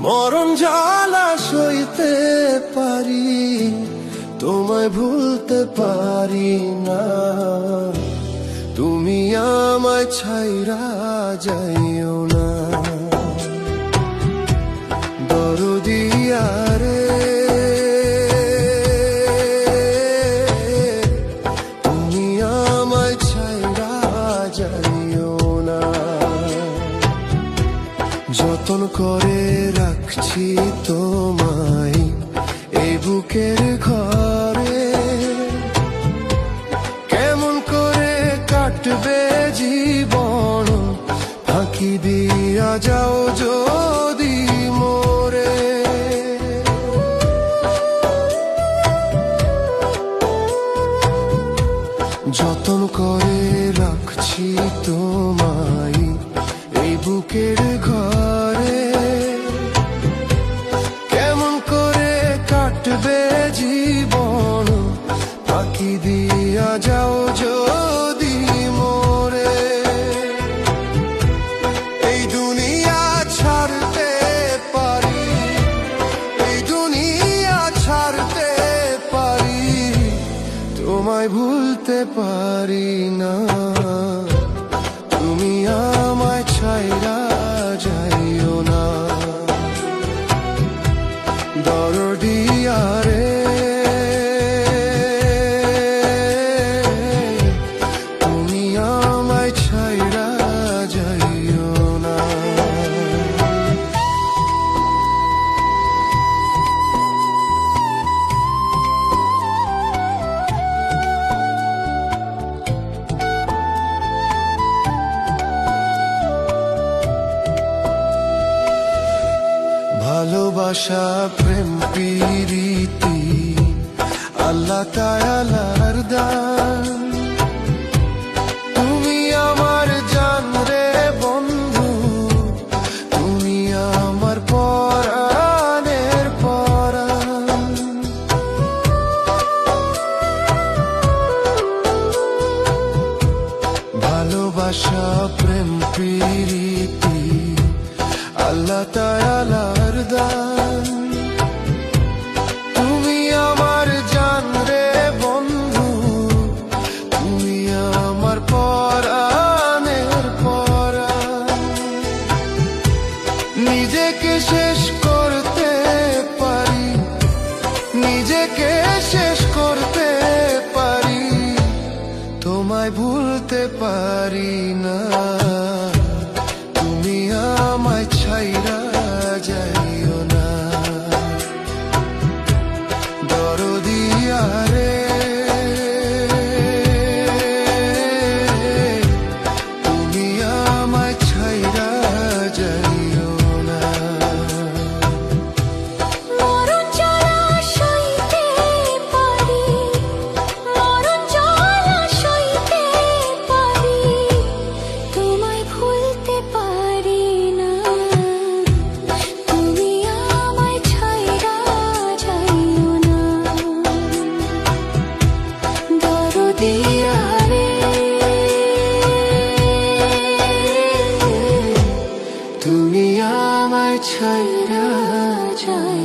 মরণ জ্বালা সইতে পারি, তোমায় ভুলতে পারি না। তুমি আমায় ছাইরা যাইও না, দরদিয়া রে। তুমি আমায় ছাইরা যাইও না, যতন করে রাখছি তোমায় এই বুকের ঘরে। কেমন করে কাটবে জীবন, ফাঁকি দিয়া যাও যদি মোরে। যতন করে রাখছি তোমায় এই বুকের ঘরে। কেমন করে কাটবে জীবন, ফাঁকি দিয়া যাও যদি মোরে। এই দুনিয়া ছাড়তে পারি, এই দুনিয়া ছাড়তে পারি, তোমায় ভুলতে পারি না। তুমি আমায় ছাইরা যাইও না, দরদিয়া রে। তুমি আমায় ছাইরা যাইও না। ভালোবাসা প্রেম প্রীতি আল্লাহ তাআলার দান। তুমি আমার জান রে বন্ধু, তুমি আমার পরাণের পরাণ। ভালোবাসা প্রেম প্রীতি আল্লাহ তাআলার দান। তুমি আমার জান রে বন্ধু, তুমি আমার পরাণের পরাণ। নিজেকে শেষ করতে পারি, নিজেকে শেষ করতে পারি, তোমায় ভুলতে পারি না। তুমি আমায় ছাইরা যাইও না, দরদিয়া রে। তুমি আমায় ছাইরা যাইও না। মরণ জ্বালা সইতে পারি, মরণ জ্বালা সইতে পারি, তোমায় ভুলতে পারি না। তুমি আমায় ছাইরা যাইও না, দরদিয়া রে। তুমি আমায় ছাইরা যাই